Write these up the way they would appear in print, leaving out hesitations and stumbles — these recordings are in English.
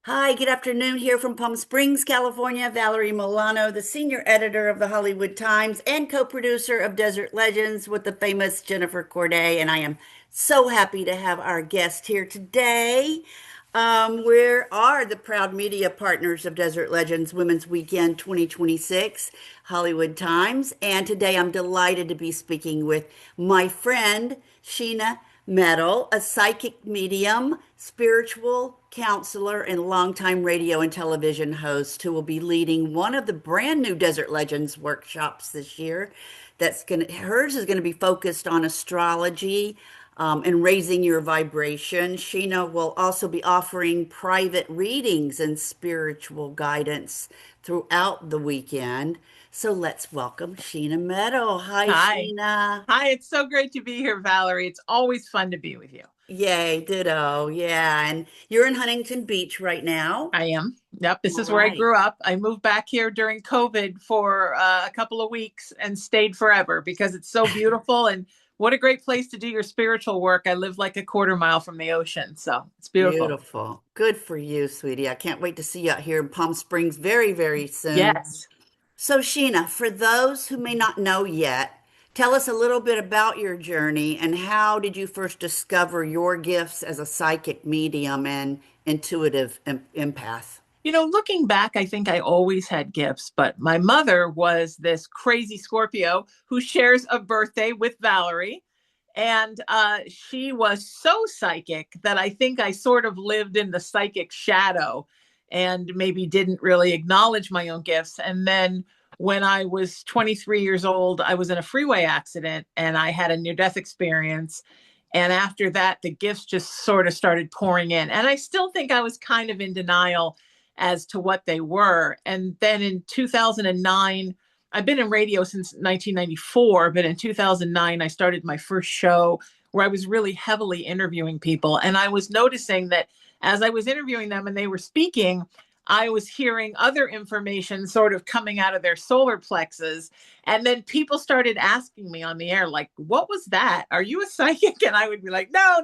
Hi, good afternoon here from Palm Springs, California. Valerie Milano, the senior editor of the Hollywood Times and co-producer of Desert Legends with the famous Jennifer Corday. And I am so happy to have our guest here today. We are the proud media partners of Desert Legends Women's Weekend 2026, Hollywood Times. And today I'm delighted to be speaking with my friend, Sheena Metal, a psychic medium, spiritual counselor, and longtime radio and television host who will be leading one of the brand new Desert Legends workshops this year. Hers is gonna be focused on astrology, and raising your vibration. Sheena will also be offering private readings and spiritual guidance throughout the weekend. So let's welcome Sheena Meadow. Hi, Hi. Sheena. Hi, it's so great to be here, Valerie. It's always fun to be with you. Yay, ditto. Yeah. And you're in Huntington Beach right now. I am. Yep, this All is where I right. grew up. I moved back here during COVID for a couple of weeks and stayed forever because it's so beautiful and what a great place to do your spiritual work. I live like a quarter mile from the ocean, so it's beautiful. Beautiful. Good for you, sweetie. I can't wait to see you out here in Palm Springs very, very soon. Yes. So, Sheena, for those who may not know yet, tell us a little bit about your journey and how did you first discover your gifts as a psychic medium and intuitive empath? Looking back, I think I always had gifts, but my mother was this crazy Scorpio who shares a birthday with Valerie. And she was so psychic that I think I sort of lived in the psychic shadow and maybe didn't really acknowledge my own gifts. And then when I was 23 years old, I was in a freeway accident and I had a near death experience. And after that, the gifts just sort of started pouring in. And I still think I was kind of in denial as to what they were. And then in 2009, I've been in radio since 1994, but in 2009, I started my first show where I was really heavily interviewing people. And I was noticing that as I was interviewing them and they were speaking, I was hearing other information sort of coming out of their solar plexus. And then people started asking me on the air, like, what was that? Are you a psychic? And I would be like, no,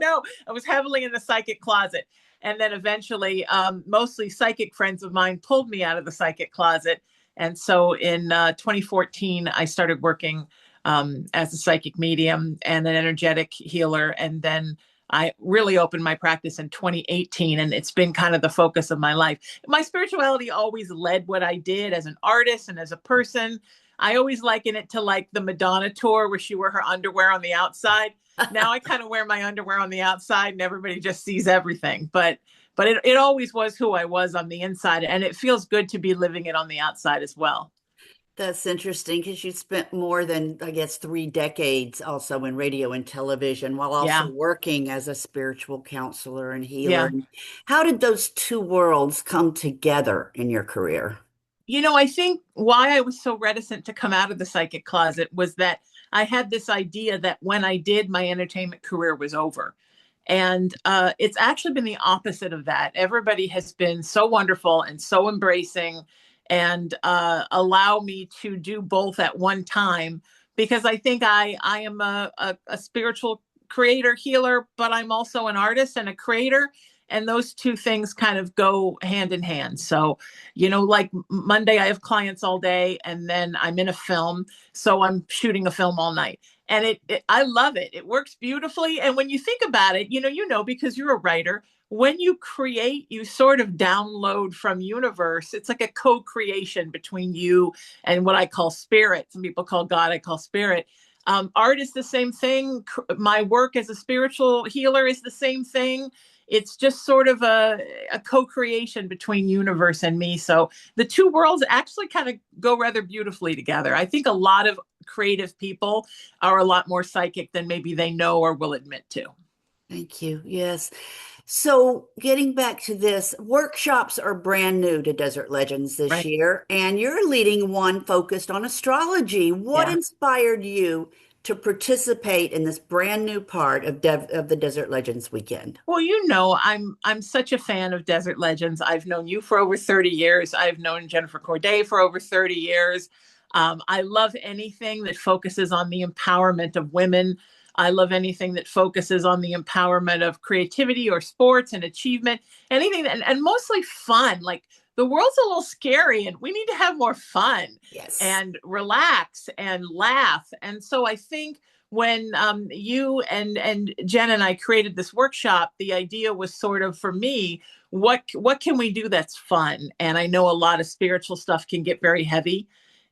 I was heavily in the psychic closet. And then eventually, mostly psychic friends of mine pulled me out of the psychic closet. And so in 2014, I started working as a psychic medium and an energetic healer. And then I really opened my practice in 2018, and it's been kind of the focus of my life. My spirituality always led what I did as an artist and as a person. I always liken it to like the Madonna tour where she wore her underwear on the outside. Now I kind of wear my underwear on the outside and everybody just sees everything. But it always was who I was on the inside. And it feels good to be living it on the outside as well. That's interesting because you spent more than, I guess, 3 decades also in radio and television while also Yeah. working as a spiritual counselor and healer. Yeah. How did those two worlds come together in your career? I think why I was so reticent to come out of the psychic closet was that I had this idea that when I did, my entertainment career was over. And it's actually been the opposite of that. Everybody has been so wonderful and so embracing and allow me to do both at one time because I think I am a spiritual creator, healer, but I'm also an artist and a creator. And those two things kind of go hand in hand. So, like Monday, I have clients all day, and then I'm in a film. So I'm shooting a film all night and I love it. It works beautifully. And when you think about it, because you're a writer, when you create, you sort of download from universe. It's like a co-creation between you and what I call spirit. Some people call God, I call spirit. Art is the same thing. My work as a spiritual healer is the same thing. It's just sort of a co-creation between universe and me. So the two worlds actually kind of go rather beautifully together. I think a lot of creative people are a lot more psychic than maybe they know or will admit to. Thank you. Yes. So, getting back to this, workshops are brand new to Desert Legends this Right. year, and you're leading one focused on astrology. What Yeah. inspired you to participate in this brand new part of the Desert Legends weekend? Well, I'm such a fan of Desert Legends. I've known you for over 30 years. I've known Jennifer Corday for over 30 years. I love anything that focuses on the empowerment of women. I love anything that focuses on the empowerment of creativity or sports and achievement, anything that, and mostly fun. Like the world's a little scary and we need to have more fun Yes. and relax and laugh. And so I think when you and Jen and I created this workshop, the idea was sort of for me, what can we do that's fun? And I know a lot of spiritual stuff can get very heavy.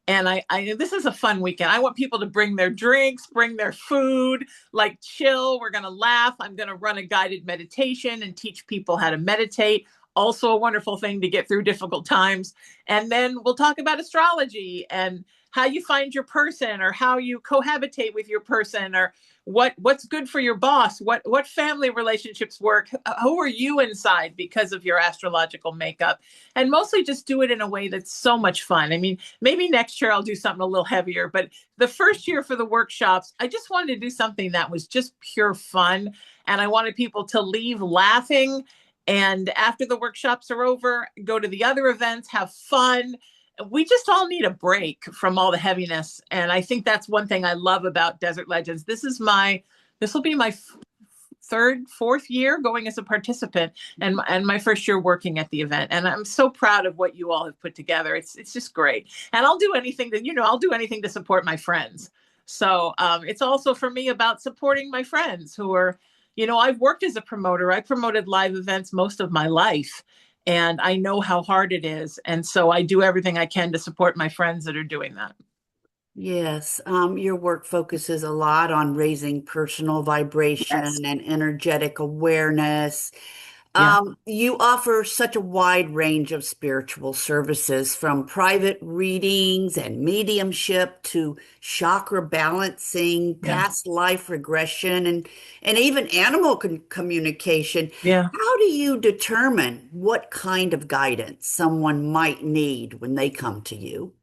And I this is a fun weekend. I want people to bring their drinks, bring their food, like chill. We're gonna laugh. I'm gonna run a guided meditation and teach people how to meditate. Also, a wonderful thing to get through difficult times. And then we'll talk about astrology and how you find your person or how you cohabitate with your person or what's good for your boss, what family relationships work, who are you inside because of your astrological makeup, and mostly just do it in a way that's so much fun. I mean, maybe next year I'll do something a little heavier, but the first year for the workshops, I just wanted to do something that was just pure fun, and I wanted people to leave laughing, and after the workshops are over, go to the other events, have fun. We just all need a break from all the heaviness. And I think that's one thing I love about Desert Legends. This will be my third, fourth year going as a participant and my first year working at the event. And I'm so proud of what you all have put together. It's just great. And I'll do anything that, I'll do anything to support my friends. So it's also for me about supporting my friends who are, I've worked as a promoter. I promoted live events most of my life. And I know how hard it is. And so I do everything I can to support my friends that are doing that. Yes, your work focuses a lot on raising personal Yes. vibration and energetic awareness. Yeah. You offer such a wide range of spiritual services from private readings and mediumship to chakra balancing, Yeah. past life regression, and even animal communication. Yeah. How do you determine what kind of guidance someone might need when they come to you?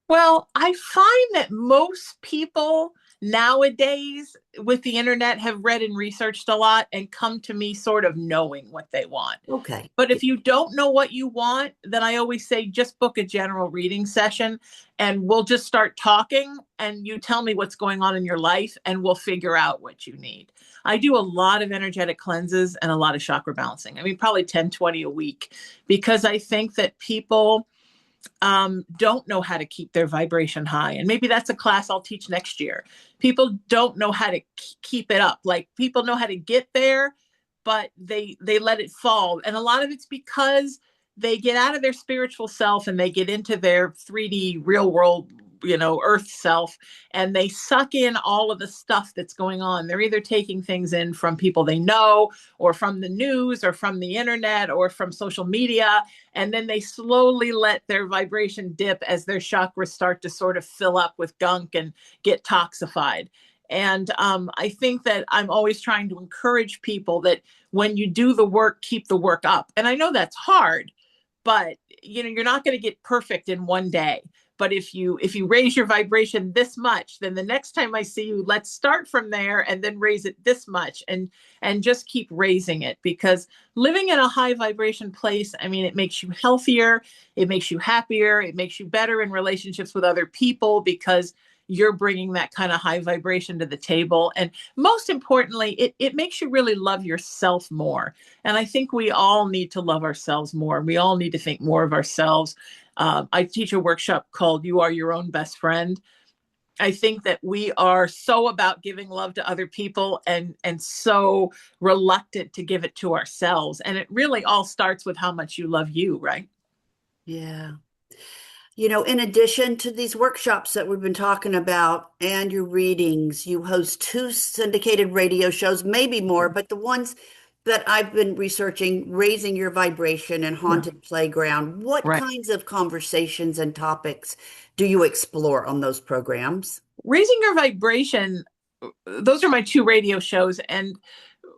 Well, I find that most people nowadays with the internet have read and researched a lot and come to me sort of knowing what they want. Okay. But if you don't know what you want, then I always say just book a general reading session and we'll just start talking and you tell me what's going on in your life and we'll figure out what you need. I do a lot of energetic cleanses and a lot of chakra balancing. I mean, probably 10, 20 a week because I think that people don't know how to keep their vibration high. And maybe that's a class I'll teach next year. People don't know how to keep it up. Like people know how to get there, but they let it fall. And a lot of it's because they get out of their spiritual self and they get into their 3D real world, earth self, and they suck in all of the stuff that's going on. They're either taking things in from people they know or from the news or from the internet or from social media, and then they slowly let their vibration dip as their chakras start to sort of fill up with gunk and get toxified. And I think that I'm always trying to encourage people that when you do the work, keep the work up. And I know that's hard, but you're not going to get perfect in one day. But if you raise your vibration this much, then the next time I see you, let's start from there and then raise it this much and just keep raising it, because living in a high vibration place, I mean, it makes you healthier, it makes you happier, it makes you better in relationships with other people because you're bringing that kind of high vibration to the table. And most importantly, it makes you really love yourself more. And I think we all need to love ourselves more. We all need to think more of ourselves. I teach a workshop called You Are Your Own Best Friend. I think that we are so about giving love to other people and so reluctant to give it to ourselves. And it really all starts with how much you love you, right? Yeah. In addition to these workshops that we've been talking about and your readings, you host two syndicated radio shows, maybe more, but the ones that I've been researching, Raising Your Vibration and Yeah. Haunted Playground. What Right. kinds of conversations and topics do you explore on those programs? Raising your vibration, those are my two radio shows. And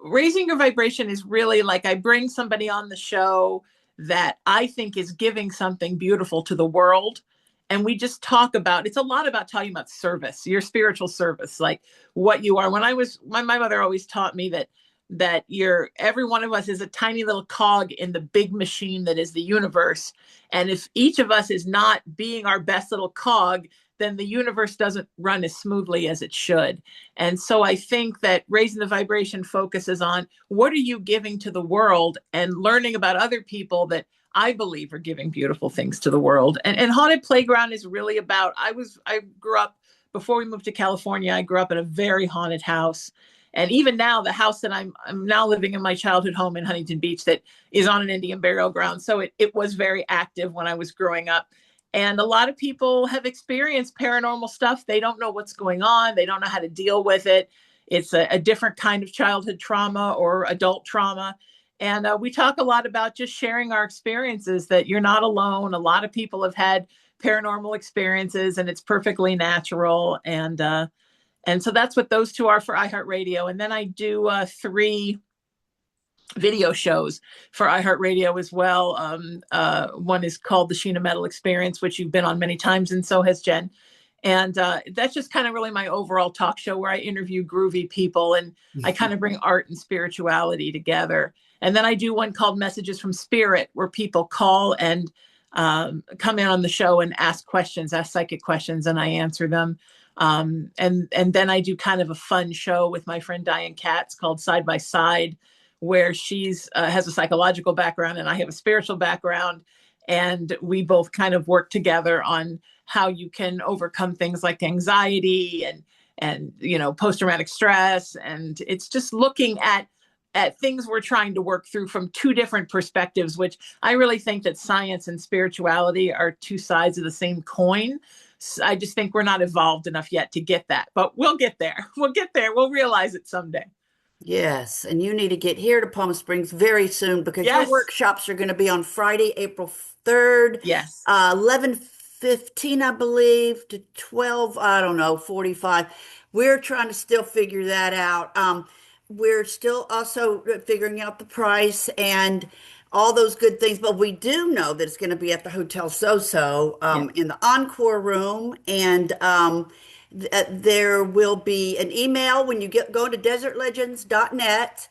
raising your vibration is really like I bring somebody on the show that I think is giving something beautiful to the world. And we just talk about it's a lot about talking about service, your spiritual service, like what you are. When I was my mother always taught me that you're every one of us is a tiny little cog in the big machine that is the universe. And if each of us is not being our best little cog, then the universe doesn't run as smoothly as it should. And so I think that raising the vibration focuses on what are you giving to the world and learning about other people that I believe are giving beautiful things to the world. And Haunted Playground is really about, I grew up, before we moved to California, I grew up in a very haunted house. And even now, the house that I'm now living in, my childhood home in Huntington Beach, that is on an Indian burial ground. So it was very active when I was growing up. And a lot of people have experienced paranormal stuff. They don't know what's going on. They don't know how to deal with it. It's a different kind of childhood trauma or adult trauma. And we talk a lot about just sharing our experiences, that you're not alone. A lot of people have had paranormal experiences, and it's perfectly natural. And so that's what those two are for iHeartRadio. And then I do 3 video shows for iHeartRadio as well. One is called the Sheena Metal Experience, which you've been on many times, and so has Jen. And that's just kind of really my overall talk show where I interview groovy people and I kind of bring art and spirituality together. And then I do one called Messages from Spirit, where people call and come in on the show and ask questions, ask psychic questions, and I answer them. And then I do kind of a fun show with my friend Diane Katz called Side by Side, where she's has a psychological background and I have a spiritual background, and we both kind of work together on how you can overcome things like anxiety and post-traumatic stress. And it's just looking at things we're trying to work through from 2 different perspectives, which I really think that science and spirituality are 2 sides of the same coin. I just think we're not evolved enough yet to get that, but we'll get there. We'll get there. We'll realize it someday. Yes, and you need to get here to Palm Springs very soon because your Yes. workshops are going to be on Friday, April 3rd, Yes. 11:15, I believe, to 12, I don't know, 45. We're trying to still figure that out. We're still also figuring out the price and all those good things, but we do know that it's going to be at the Hotel So-So Yeah. in the Encore room, and there will be an email when you go to desertlegends.net.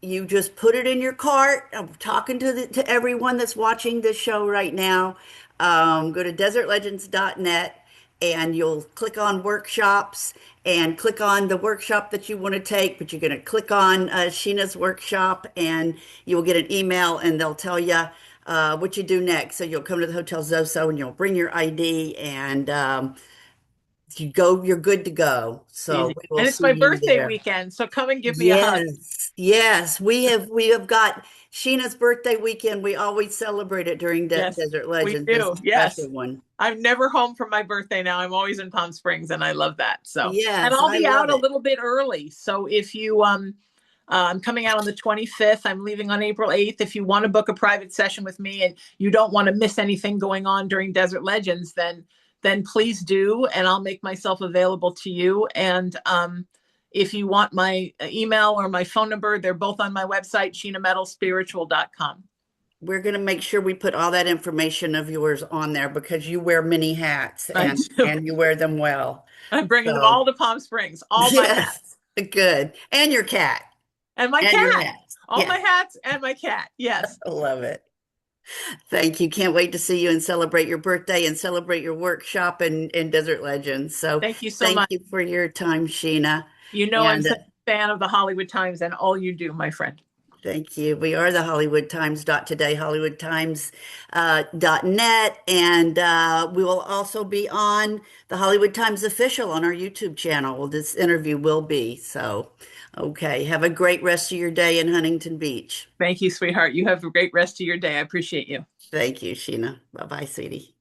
You just put it in your cart. I'm talking to everyone that's watching this show right now. Go to desertlegends.net and you'll click on workshops and click on the workshop that you want to take, but you're going to click on Sheena's workshop and you will get an email and they'll tell you what you do next. So you'll come to the Hotel Zoso and you'll bring your ID and you're good to go. So Easy. we will And it's see my you birthday there. weekend, so come and give me a hug. Yes, yes, we have got Sheena's birthday weekend. We always celebrate it during Yes, Desert we Legends. It's do. a special Yes. one. I'm never home for my birthday now. I'm always in Palm Springs and I love that. So, and Yes, I'll I be love out a it. little bit early. So if you I'm coming out on the 25th. I'm leaving on April 8th. If you want to book a private session with me and you don't want to miss anything going on during Desert Legends, then please do, and I'll make myself available to you. And if you want my email or my phone number, they're both on my website, sheenametalspiritual.com. We're going to make sure we put all that information of yours on there because you wear many hats I and do. and you wear them well. I'm bringing them So, all to Palm Springs, all my yes, hats good. And your cat and my and your cat, hats. all Yeah, my hats and my cat. Yes. I love it. Thank you. Can't wait to see you and celebrate your birthday and celebrate your workshop in Desert Legends. So Thank you so thank much. you for your time, Sheena. I'm And such a fan of the Hollywood Times and all you do, my friend. thank you. We are the Hollywood Times dot today, Hollywood Times dot net, and we will also be on the Hollywood Times official on our YouTube channel. Well, this interview will be. So, okay. Have a great rest of your day in Huntington Beach. Thank you, sweetheart. You have a great rest of your day. I appreciate you. Thank you, Sheena. Bye-bye, sweetie.